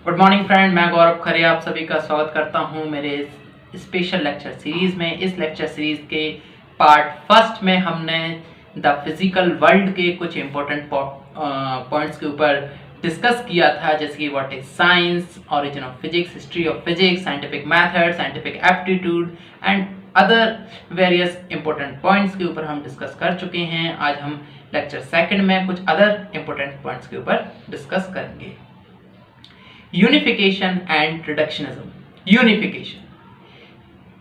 Good morning friend, मैं गौरव खरे आप सभी का स्वागत करता हूं मेरे इस स्पेशल लेक्चर सीरीज में। इस लेक्चर सीरीज के पार्ट फर्स्ट में हमने द फिजिकल वर्ल्ड के कुछ इंपॉर्टेंट पॉइंट्स के ऊपर डिस्कस किया था, जैसे कि what is science, origin of physics, history of physics, scientific method, scientific aptitude and other various important points के ऊपर हम डिस्कस कर चुके हैं। आज हम लेक्चर सेकंड में कुछ अदर इंपॉर्टेंट पॉइंट्स के ऊपर डिस्कस करेंगे। Unification and reductionism.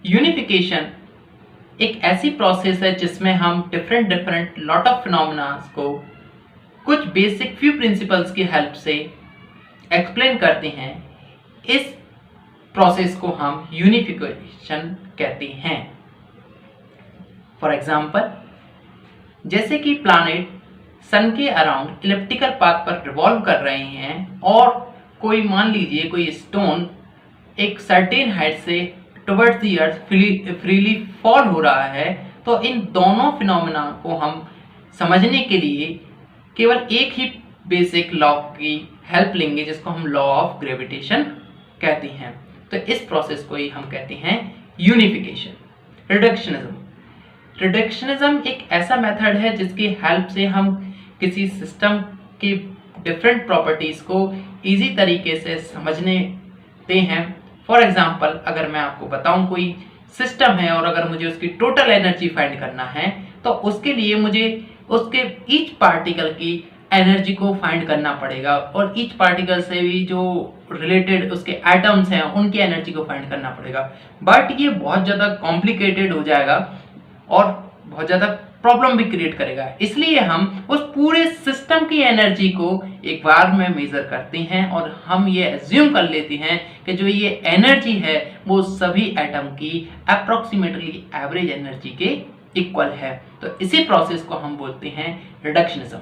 यूनिफिकेशन एक ऐसी प्रोसेस है जिसमें हम डिफरेंट लॉट ऑफ फिनोमेना को कुछ बेसिक फ्यू प्रिंसिपल्स की हेल्प से एक्सप्लेन करते हैं। इस प्रोसेस को हम यूनिफिकेशन कहते हैं। फॉर एग्जाम्पल, जैसे कि प्लैनेट सन के अराउंड इलिप्टिकल पाथ पर रिवॉल्व कर रहे हैं और कोई मान लीजिए कोई स्टोन एक सर्टेन हाइट से towards the earth freely fall हो रहा है, तो इन दोनों फिनोमेना को हम समझने के लिए केवल एक ही बेसिक लॉ की हेल्प लेंगे, जिसको हम लॉ ऑफ ग्रेविटेशन कहते हैं। तो इस प्रोसेस को ही हम कहते हैं यूनिफिकेशन। रिडक्शनिज्म एक ऐसा मेथड है जिसकी हेल्प से हम किसी सिस्टम की डिफरेंट प्रॉपर्टीज को इजी तरीके से समझने देते हैं। फॉर एग्जांपल, अगर मैं आपको बताऊं कोई सिस्टम है और अगर मुझे उसकी टोटल एनर्जी फाइंड करना है, तो उसके लिए मुझे उसके ईच पार्टिकल की एनर्जी को फाइंड करना पड़ेगा और ईच पार्टिकल से भी जो रिलेटेड उसके एटम्स हैं उनकी एनर्जी को फाइंड करना पड़ेगा। बट ये बहुत ज़्यादा कॉम्प्लिकेटेड हो जाएगा और बहुत ज़्यादा प्रॉब्लम भी क्रिएट करेगा। इसलिए हम उस पूरे सिस्टम की एनर्जी को एक बार में मेजर करते हैं और हम ये एज्यूम कर लेते हैं कि जो ये एनर्जी है वो सभी एटम की अप्रोक्सीमेटली एवरेज एनर्जी के इक्वल है। तो इसी प्रोसेस को हम बोलते हैं रिडक्शनिज्म।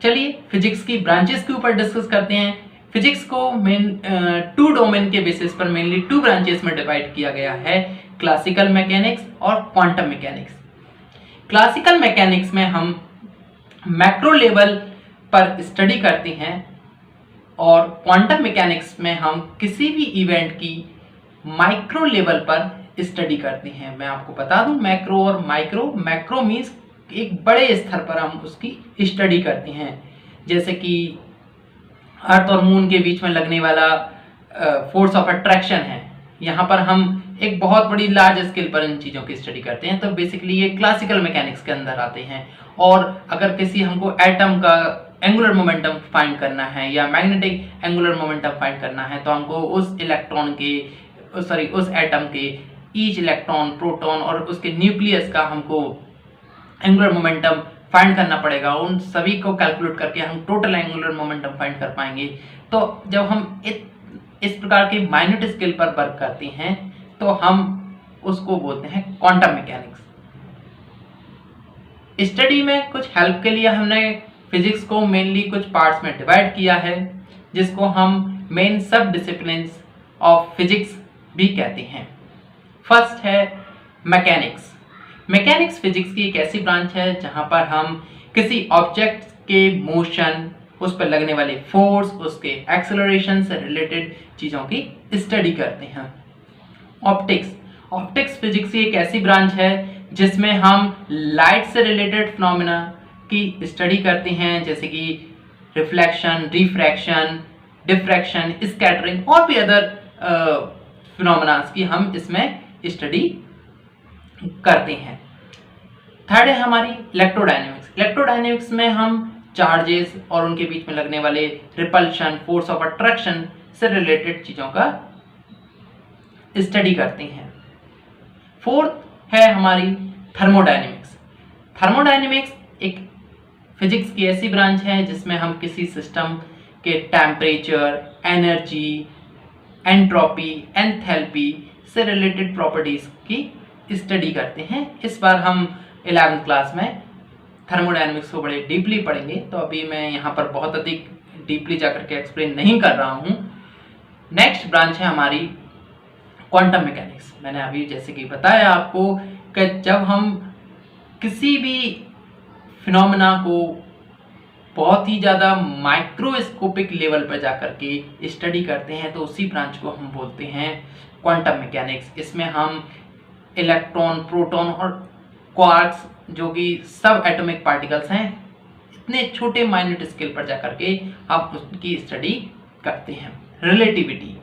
चलिए फिजिक्स की ब्रांचेस के ऊपर डिस्कस करते हैं। फिजिक्स को मेन टू डोमेन के बेसिस पर मेनली टू ब्रांचेस में डिवाइड किया गया है, क्लासिकल मैकेनिक्स और क्वांटम मैकेनिक्स। क्लासिकल मैकेनिक्स में हम मैक्रो लेवल पर स्टडी करते हैं और क्वांटम मैकेनिक्स में हम किसी भी इवेंट की माइक्रो लेवल पर स्टडी करते हैं। मैं आपको बता दूं, मैक्रो और मैक्रो मीन्स एक बड़े स्तर पर हम उसकी स्टडी करते हैं, जैसे कि अर्थ और मून के बीच में लगने वाला फोर्स ऑफ अट्रैक्शन है। यहाँ पर हम एक बहुत बड़ी लार्ज स्केल पर इन चीज़ों की स्टडी करते हैं। तो बेसिकली ये क्लासिकल मैकेनिक्स के अंदर आते हैं। और अगर किसी हमको एटम का एंगुलर मोमेंटम फाइंड करना है या मैग्नेटिक एंगुलर मोमेंटम फाइंड करना है, तो हमको उस एटम के ईच इलेक्ट्रॉन, प्रोटॉन और उसके न्यूक्लियस का हमको एंगुलर मोमेंटम फाइंड करना पड़ेगा। उन सभी को कैलकुलेट करके हम टोटल एंगुलर मोमेंटम फाइंड कर पाएंगे। तो जब हम इस प्रकार के माइन्यूट स्केल पर वर्क करते हैं तो हम उसको बोलते हैं क्वांटम मैकेनिक्स। स्टडी में कुछ हेल्प के लिए हमने फिजिक्स को मेनली कुछ पार्ट्स में डिवाइड किया है, जिसको हम मेन सब डिसिप्लिन्स ऑफ फिजिक्स भी कहते हैं। फर्स्ट है मैकेनिक्स। मैकेनिक्स फिजिक्स की एक ऐसी ब्रांच है जहां पर हम किसी ऑब्जेक्ट के मोशन, उस पर लगने वाले फोर्स, उसके एक्सेलरेशन से रिलेटेड चीज़ों की स्टडी करते हैं। ऑप्टिक्स फिजिक्स की एक ऐसी ब्रांच है जिसमें हम लाइट से रिलेटेड फिनोमेना की स्टडी करते हैं, जैसे कि रिफ्लेक्शन, रिफ्रैक्शन, डिफ्रैक्शन, स्कैटरिंग और भी अदर फिनोमेना की हम इसमें स्टडी करते हैं। थर्ड है हमारी इलेक्ट्रोडायनेमिक्स। इलेक्ट्रोडायनेमिक्स में हम चार्जेस और उनके बीच में लगने वाले रिपल्शन, फोर्स ऑफ अट्रैक्शन से रिलेटेड चीज़ों का स्टडी करते हैं। फोर्थ है हमारी थर्मोडायनेमिक्स। थर्मोडायनेमिक्स एक फिजिक्स की ऐसी ब्रांच है जिसमें हम किसी सिस्टम के टेम्परेचर, एनर्जी, एंट्रोपी, एंथैल्पी से रिलेटेड प्रॉपर्टीज की स्टडी करते हैं। इस बार हम 11th क्लास में थर्मोडायनेमिक्स को बड़े डीपली पढ़ेंगे, तो अभी मैं यहाँ पर बहुत अधिक डीपली जाकर के एक्सप्लेन नहीं कर रहा हूँ। नेक्स्ट ब्रांच है हमारी क्वांटम मैकेनिक्स। मैंने अभी जैसे कि बताया आपको कि जब हम किसी भी फिनोमेना को बहुत ही ज़्यादा माइक्रोस्कोपिक लेवल पर जाकर के स्टडी करते हैं, तो उसी ब्रांच को हम बोलते हैं क्वांटम मैकेनिक्स। इसमें हम इलेक्ट्रॉन, प्रोटॉन और क्वार्क्स जो कि सब एटॉमिक पार्टिकल्स हैं, इतने छोटे माइन्यूट स्केल पर जाकर के हम उसकी स्टडी करते हैं। रिलेटिविटी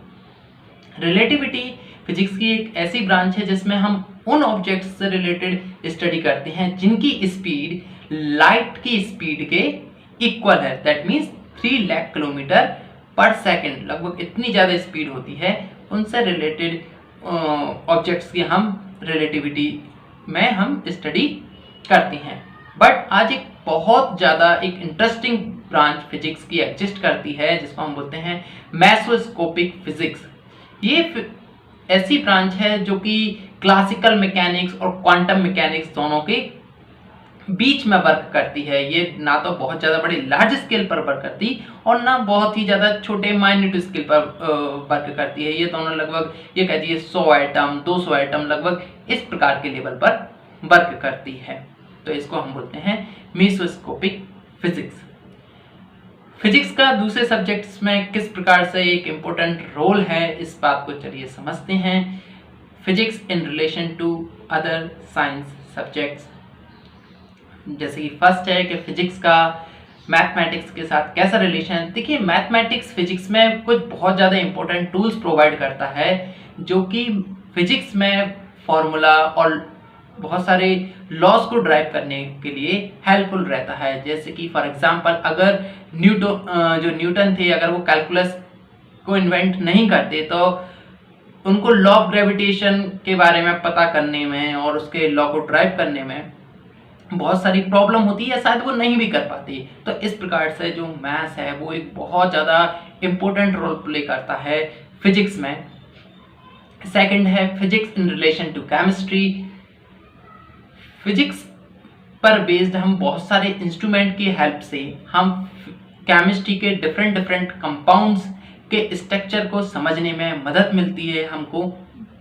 फिजिक्स की एक ऐसी ब्रांच है जिसमें हम उन ऑब्जेक्ट्स से रिलेटेड स्टडी करते हैं जिनकी स्पीड लाइट की स्पीड के इक्वल है। दैट मीन्स 3 लाख किलोमीटर पर सेकेंड, लगभग इतनी ज़्यादा स्पीड होती है। उनसे रिलेटेड ऑब्जेक्ट्स की हम रिलेटिविटी में हम स्टडी करते हैं। बट आज एक बहुत ज़्यादा एक इंटरेस्टिंग ब्रांच फिजिक्स की एग्जिस्ट करती है जिसको हम बोलते हैं मेसोस्कोपिक फिजिक्स। ये ऐसी ब्रांच है जो कि क्लासिकल मैकेनिक्स और क्वांटम मैकेनिक्स दोनों के बीच में वर्क करती है। ये ना तो बहुत ज़्यादा बड़ी लार्ज स्केल पर वर्क करती और ना बहुत ही ज़्यादा छोटे माइन्यूट स्केल पर वर्क करती है। ये दोनों लगभग ये कह दीजिए 100 एटम 200 एटम लगभग इस प्रकार के लेवल पर वर्क करती है। तो इसको हम बोलते हैं मेसोस्कोपिक फिजिक्स। फिजिक्स का दूसरे सब्जेक्ट्स में किस प्रकार से एक इम्पोर्टेंट रोल है, इस बात को चलिए समझते हैं। Physics in relation to other science subjects. जैसे कि फर्स्ट है कि फिजिक्स का मैथमेटिक्स के साथ कैसा रिलेशन है। देखिए, मैथमेटिक्स फिजिक्स में कुछ बहुत ज़्यादा इंपॉर्टेंट टूल्स प्रोवाइड करता है जो कि फिजिक्स में फॉर्मूला और बहुत सारे लॉस को ड्राइव करने के लिए हेल्पफुल रहता है। जैसे कि फॉर एग्जांपल अगर न्यूटन थे, अगर वो कैलकुलस को इन्वेंट नहीं करते तो उनको लॉ ऑफ ग्रेविटेशन के बारे में पता करने में और उसके लॉ को ड्राइव करने में बहुत सारी प्रॉब्लम होती है, शायद वो नहीं भी कर पाती। तो इस प्रकार से जो मैथ्स है वो एक बहुत ज़्यादा इम्पोर्टेंट रोल प्ले करता है फिजिक्स में। सेकंड है physics in relation to chemistry. Physics पर बेस्ड हम बहुत सारे इंस्ट्रूमेंट की हेल्प से हम केमिस्ट्री के डिफरेंट कंपाउंड्स के स्ट्रक्चर को समझने में मदद मिलती है हमको।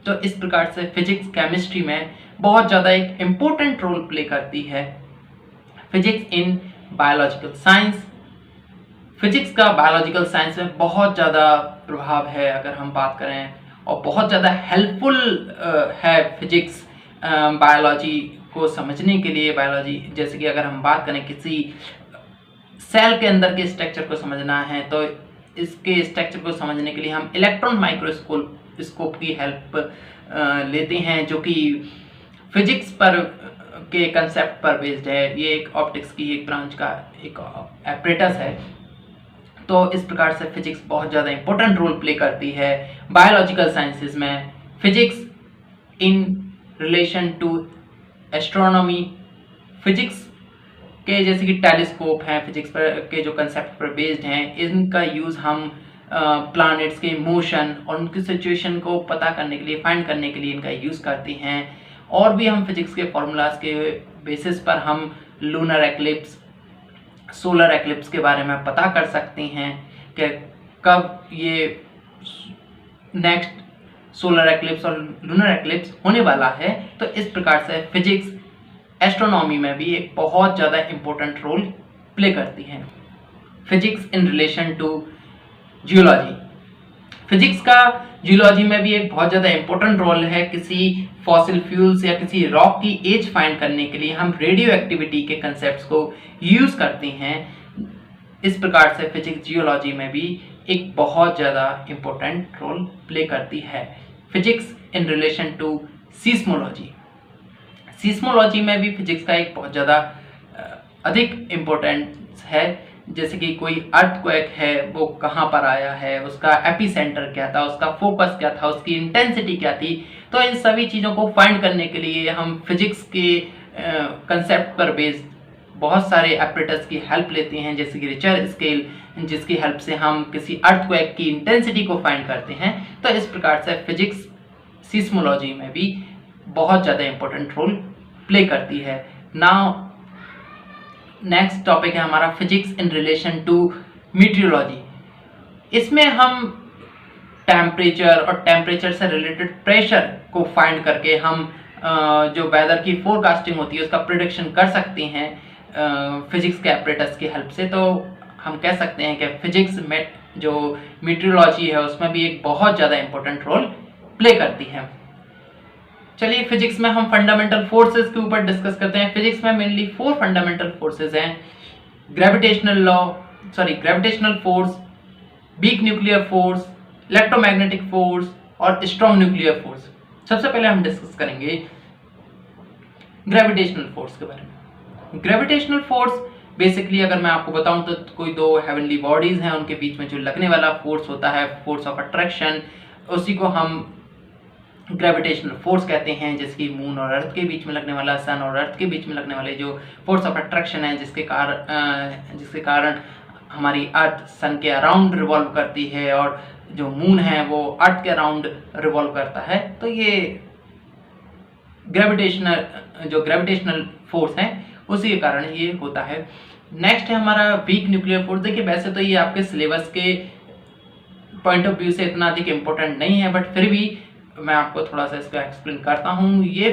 तो इस प्रकार से फिजिक्स केमिस्ट्री में बहुत ज़्यादा एक इम्पोर्टेंट रोल प्ले करती है। Physics in biological science. Physics का बायोलॉजिकल साइंस में बहुत ज़्यादा प्रभाव है अगर हम बात करें, और बहुत ज़्यादा हेल्पफुल है फिजिक्स बायोलॉजी को समझने के लिए। बायोलॉजी जैसे कि अगर हम बात करें किसी सेल के अंदर के स्ट्रक्चर को समझना है तो इसके स्ट्रक्चर को समझने के लिए हम इलेक्ट्रॉन माइक्रोस्कोप की हेल्प लेते हैं जो कि फिजिक्स पर के कंसेप्ट पर बेस्ड है। ये एक ऑप्टिक्स की एक ब्रांच का एक एपरेटस है। तो इस प्रकार से फिजिक्स बहुत ज़्यादा इंपॉर्टेंट रोल प्ले करती है बायोलॉजिकल साइंसेज में। Physics in relation to astronomy. Physics के जैसे कि टेलीस्कोप हैं, फिजिक्स पर के जो कंसेप्ट पर बेस्ड हैं, इनका यूज़ हम प्लैनेट्स के मोशन और उनकी सिचुएशन को पता करने के लिए, फाइंड करने के लिए इनका यूज़ करते हैं। और भी हम फिजिक्स के फॉर्मूलाज के बेसिस पर हम लूनर एक्लिप्स, सोलर एक्लिप्स के बारे में पता कर सकते हैं कि कब ये नेक्स्ट सोलर एक्लिप्स और लूनर एक्लिप्स होने वाला है। तो इस प्रकार से फिजिक्स एस्ट्रोनॉमी में भी एक बहुत ज़्यादा इम्पोर्टेंट रोल प्ले करती है। Physics in relation to geology. Physics का जियोलॉजी में भी एक बहुत ज़्यादा इम्पोर्टेंट रोल है। किसी फॉसिल फ्यूल्स या किसी रॉक की एज फाइंड करने के लिए हम रेडियो एक्टिविटी के कंसेप्ट्स को यूज़ करते हैं। इस प्रकार से फिजिक्स जियोलॉजी में भी एक बहुत ज़्यादा इम्पोर्टेंट रोल प्ले करती है। Physics in relation to seismology. Seismology में भी फिजिक्स का एक बहुत ज़्यादा अधिक इम्पोर्टेंस है। जैसे कि कोई अर्थक्वेक है, वो कहाँ पर आया है, उसका एपिसेंटर क्या था, उसका फोकस क्या था, उसकी इंटेंसिटी क्या थी। तो इन सभी चीज़ों को फाइंड करने के लिए हम फिजिक्स के कंसेप्ट पर बेस्ड बहुत सारे एपरेटस की हेल्प लेते हैं, जैसे कि रिचर स्केल, जिसकी हेल्प से हम किसी अर्थक्वेक की इंटेंसिटी को फाइंड करते हैं। तो इस प्रकार से फिजिक्स सीस्मोलॉजी में भी बहुत ज़्यादा इंपॉर्टेंट रोल प्ले करती है। नाउ नेक्स्ट टॉपिक है हमारा फिजिक्स इन रिलेशन टू मीटियोलॉजी। इसमें हम टेम्परेचर और टेम्परेचर से रिलेटेड प्रेशर को फाइंड करके हम जो वेदर की फोरकास्टिंग होती है उसका प्रिडिक्शन कर सकते हैं। फिजिक्स के एपरेटस की हेल्प से। तो हम कह सकते हैं कि फिजिक्स में जो मीटरोलॉजी है उसमें भी एक बहुत ज़्यादा इंपॉर्टेंट रोल प्ले करती है। चलिए फिजिक्स में हम फंडामेंटल फोर्सेस के ऊपर डिस्कस करते हैं। फिजिक्स में मेनली 4 फंडामेंटल फोर्सेस हैं, gravitational force, weak nuclear force, electromagnetic force और स्ट्रॉन्ग न्यूक्लियर फोर्स। सबसे पहले हम डिस्कस करेंगे ग्रेविटेशनल फोर्स के बारे में। ग्रेविटेशनल फोर्स बेसिकली अगर मैं आपको बताऊं तो कोई दो हेवनली बॉडीज हैं, उनके बीच में जो लगने वाला फोर्स होता है, फोर्स ऑफ अट्रैक्शन, उसी को हम ग्रेविटेशनल फोर्स कहते हैं। जिसकी मून और अर्थ के बीच में लगने वाला, सन और अर्थ के बीच में लगने वाले जो फोर्स ऑफ अट्रैक्शन है, जिसके कारण हमारी अर्थ सन के अराउंड रिवॉल्व करती है और जो मून है वो अर्थ के अराउंड रिवॉल्व करता है। तो ये ग्रेविटेशनल फोर्स है, उसी के कारण ये होता है। नेक्स्ट है हमारा वीक न्यूक्लियर फोर्स। देखिए वैसे तो ये आपके सिलेबस के पॉइंट ऑफ व्यू से इतना अधिक इम्पोर्टेंट नहीं है, बट फिर भी मैं आपको थोड़ा सा इसको एक्सप्लेन करता हूँ। ये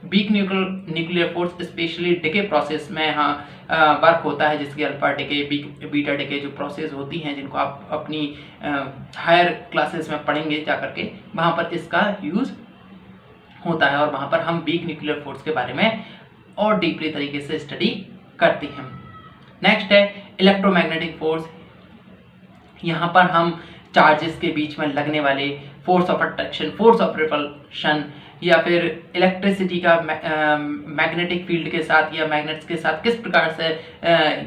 weak nuclear force specially decay process में वर्क होता है, जिसकी अल्फा डिके, बीटा डिके जो प्रोसेस होती हैं, जिनको आप अपनी हायर क्लासेस में पढ़ेंगे जा करके, वहाँ पर इसका यूज़ होता है और वहाँ पर हम वीक न्यूक्लियर फोर्स के बारे में और डीपली तरीके से स्टडी करते हैं। नेक्स्ट है इलेक्ट्रोमैग्नेटिक फोर्स। यहाँ पर हम चार्जेस के बीच में लगने वाले force of attraction, force of repulsion या फिर इलेक्ट्रिसिटी का मैग्नेटिक फील्ड के साथ या मैग्नेट्स के साथ किस प्रकार से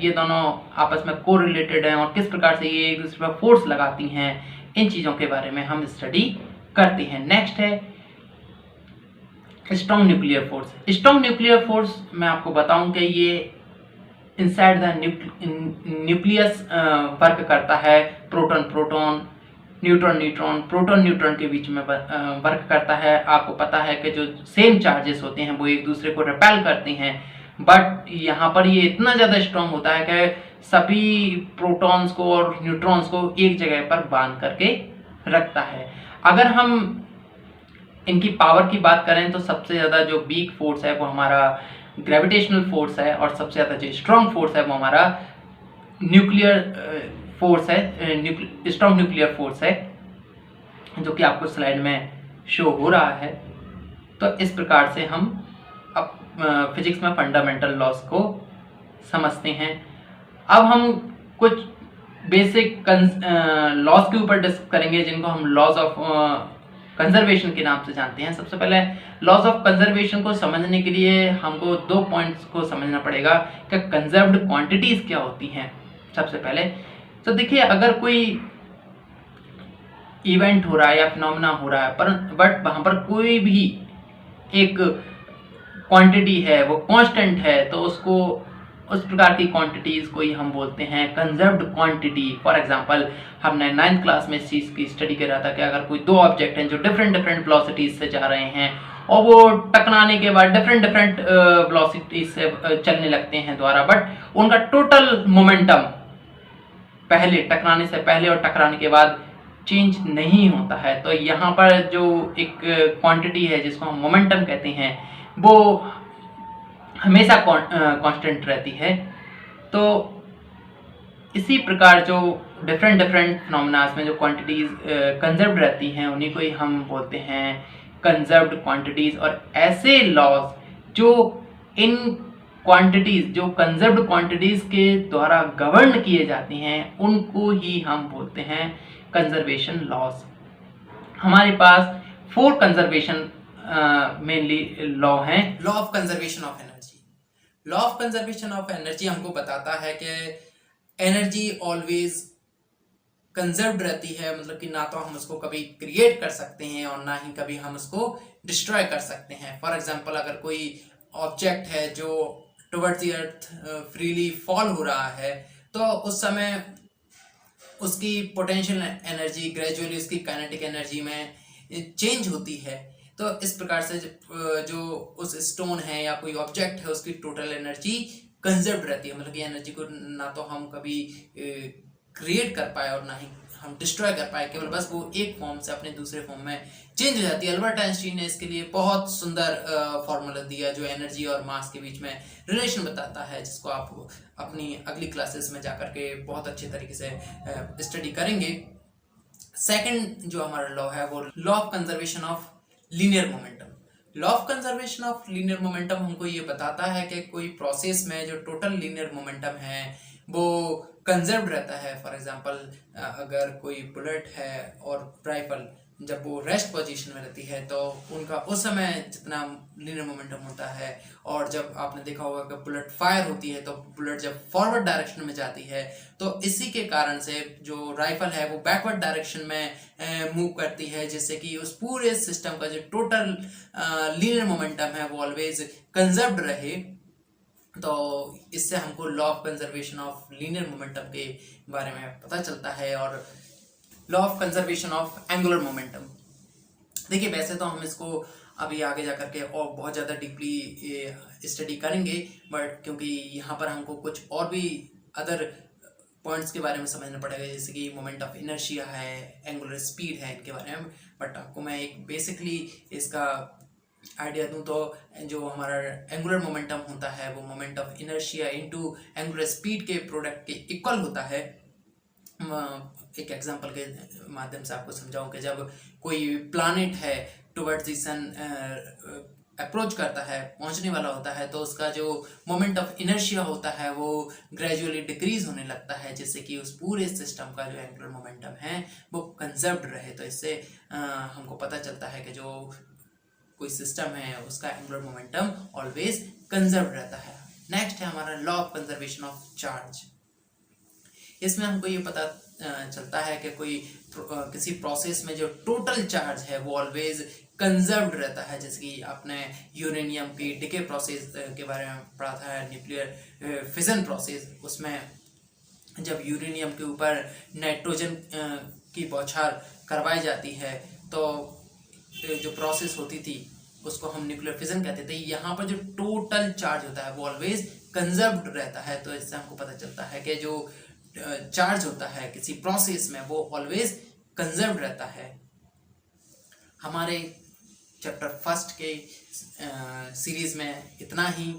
ये दोनों आपस में कोरिलेटेड हैं और किस प्रकार से ये एक दूसरे पर फोर्स लगाती हैं, इन चीज़ों के बारे में हम स्टडी करते हैं। नेक्स्ट है strong nuclear force. Strong nuclear force मैं आपको बताऊं कि ये इनसाइड द न्यूक्लियस वर्क करता है। प्रोटॉन न्यूट्रॉन के बीच में वर्क करता है। आपको पता है कि जो सेम चार्जेस होते हैं वो एक दूसरे को रिपेल करते हैं, बट यहाँ पर ये इतना ज़्यादा स्ट्रॉन्ग होता है कि सभी प्रोटॉन्स को और न्यूट्रॉन्स को एक जगह पर बांध करके रखता है। अगर हम इनकी पावर की बात करें तो सबसे ज़्यादा जो वीक फोर्स है वो हमारा ग्रेविटेशनल फोर्स है और सबसे ज़्यादा जो स्ट्रॉन्ग फोर्स है वो हमारा न्यूक्लियर फोर्स है, स्ट्रॉन्ग न्यूक्लियर फोर्स है, जो कि आपको स्लाइड में शो हो रहा है। तो इस प्रकार से हम अब फिजिक्स में फंडामेंटल लॉज को समझते हैं। अब हम कुछ बेसिक लॉज के ऊपर डिस्कस करेंगे, जिनको हम लॉज ऑफ कंजर्वेशन के नाम से जानते हैं। सबसे पहले लॉज ऑफ कंजर्वेशन को समझने के लिए हमको 2 पॉइंट्स को समझना पड़ेगा कि कंजर्व्ड क्वांटिटीज क्या होती हैं। सबसे पहले तो देखिए, अगर कोई इवेंट हो रहा है या फिनोमेना हो रहा है, पर बट वहाँ पर कोई भी एक क्वांटिटी है वो कांस्टेंट है, तो उसको उस प्रकार की क्वांटिटीज को ही हम बोलते हैं कंजर्व्ड क्वांटिटी। फॉर एग्जांपल हमने 9th क्लास में इस चीज़ की स्टडी करा था कि अगर कोई दो ऑब्जेक्ट हैं जो डिफरेंट वेलोसिटीज से जा रहे हैं और वो टकराने के बाद डिफरेंट वेलोसिटीज से चलने लगते हैं द्वारा, बट उनका टोटल मोमेंटम पहले टकराने से पहले और टकराने के बाद चेंज नहीं होता है। तो यहाँ पर जो एक क्वांटिटी है जिसको हम मोमेंटम कहते हैं वो हमेशा कांस्टेंट रहती है। तो इसी प्रकार जो डिफरेंट फिनोमेनास में जो क्वांटिटीज कंजर्व्ड रहती हैं उन्हीं को ही हम बोलते हैं कंजर्व्ड क्वांटिटीज। और ऐसे लॉज जो इन क्वांटिटीज, जो कंजर्व्ड क्वांटिटीज के द्वारा गवर्न किए जाते हैं, उनको ही हम बोलते हैं कंजर्वेशन लॉज। हमारे पास 4 कंजर्वेशन मेनली लॉ हैं। Law of conservation of energy. Law of conservation of energy हमको बताता है कि एनर्जी ऑलवेज कंजर्व्ड रहती है, मतलब कि ना तो हम उसको कभी क्रिएट कर सकते हैं और ना ही कभी हम उसको डिस्ट्रॉय कर सकते हैं। फॉर एग्जांपल अगर कोई ऑब्जेक्ट है जो towards the earth freely fall हो रहा है, तो उस समय उसकी पोटेंशियल एनर्जी ग्रेजुअली उसकी काइनेटिक एनर्जी में चेंज होती है। तो इस प्रकार से जो उस स्टोन है या कोई ऑब्जेक्ट है उसकी टोटल एनर्जी कंजर्व्ड रहती है, मतलब कि एनर्जी को ना तो हम कभी क्रिएट कर पाए और ना ही हम डिस्ट्रॉय कर पाए, केवल बस वो एक फॉर्म से अपने दूसरे फॉर्म में चेंज हो जाती है। अल्बर्ट आइंस्टीन ने इसके लिए बहुत सुंदर फॉर्मूला दिया जो एनर्जी और मास के बीच में रिलेशन बताता है, जिसको आप अपनी अगली क्लासेस में जाकर के बहुत अच्छे तरीके से स्टडी करेंगे। सेकंड जो हमारा लॉ है वो law of conservation of linear momentum. Law of conservation of linear momentum हमको ये बताता है कि कोई प्रोसेस में जो टोटल लीनियर मोमेंटम है वो कंजर्व रहता है। फॉर एग्जांपल अगर कोई बुलेट है और राइफल जब वो रेस्ट पोजीशन में रहती है तो उनका उस समय जितना लीनियर मोमेंटम होता है, और जब आपने देखा होगा कि बुलेट फायर होती है तो बुलेट जब फॉरवर्ड डायरेक्शन में जाती है तो इसी के कारण से जो राइफल है वो बैकवर्ड डायरेक्शन में मूव करती है, जिससे कि उस पूरे सिस्टम का जो टोटल लीनियर मोमेंटम है वो ऑलवेज कंजर्व्ड रहे। तो इससे हमको law of conservation of linear momentum के बारे में पता चलता है। और law of conservation of angular momentum, देखिए वैसे तो हम इसको अभी आगे जा करके और बहुत ज़्यादा डीपली स्टडी करेंगे, बट क्योंकि यहाँ पर हमको कुछ और भी अदर पॉइंट्स के बारे में समझना पड़ेगा, जैसे कि मोमेंट ऑफ इनर्शिया है, एंगुलर स्पीड है, इनके बारे में। बट आपको मैं एक बेसिकली इसका आइडिया दूं तो जो हमारा एंगुलर मोमेंटम होता है वो moment of inertia into angular speed के प्रोडक्ट के इक्वल होता है। एक एग्जांपल के माध्यम से आपको समझाऊं कि जब कोई प्लैनेट है टुवर्ड्स द सन अप्रोच करता है, पहुंचने वाला होता है, तो उसका जो मोमेंट ऑफ इनर्शिया होता है वो ग्रेजुअली डिक्रीज होने लगता है, जिससे कि उस पूरे सिस्टम का जो एंगुलर मोमेंटम है वो कंजर्व्ड रहे। तो इससे हमको पता चलता है कि जो कोई सिस्टम है उसका एंगुलर मोमेंटम ऑलवेज कंजर्व रहता है। नेक्स्ट है हमारा law of conservation of charge. इसमें हमको ये पता चलता है कि कोई किसी प्रोसेस में जो टोटल चार्ज है वो ऑलवेज कंजर्व्ड रहता है। जैसे कि आपने यूरेनियम की डिके प्रोसेस के बारे में पढ़ा था, न्यूक्लियर फिजन प्रोसेस। उसमें जब यूरेनियम के ऊपर नाइट्रोजन की बौछार करवाई जाती है तो जो प्रोसेस होती थी उसको हम न्यूक्लियर फिजन कहते थे। यहाँ पर जो टोटल चार्ज होता है वो ऑलवेज कंजर्व्ड रहता है। तो इससे हमको पता चलता है कि जो चार्ज होता है किसी प्रोसेस में वो ऑलवेज कंजर्व्ड रहता है। हमारे चैप्टर फर्स्ट के सीरीज में इतना ही।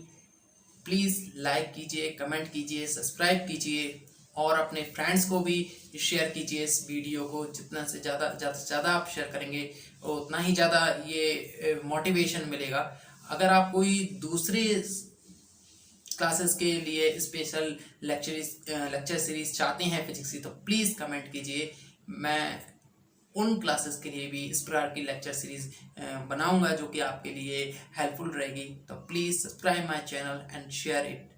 प्लीज़ लाइक कीजिए, कमेंट कीजिए, सब्सक्राइब कीजिए और अपने फ्रेंड्स को भी शेयर कीजिए इस वीडियो को। जितना से ज़्यादा आप शेयर करेंगे उतना ही ज़्यादा ये मोटिवेशन मिलेगा। अगर आप कोई दूसरे क्लासेस के लिए स्पेशल लेक्चर सीरीज चाहते हैं फिजिक्स की तो प्लीज़ कमेंट कीजिए। मैं उन क्लासेस के लिए भी इस प्रकार की लेक्चर सीरीज बनाऊंगा जो कि आपके लिए हेल्पफुल रहेगी। तो please subscribe my channel and share it.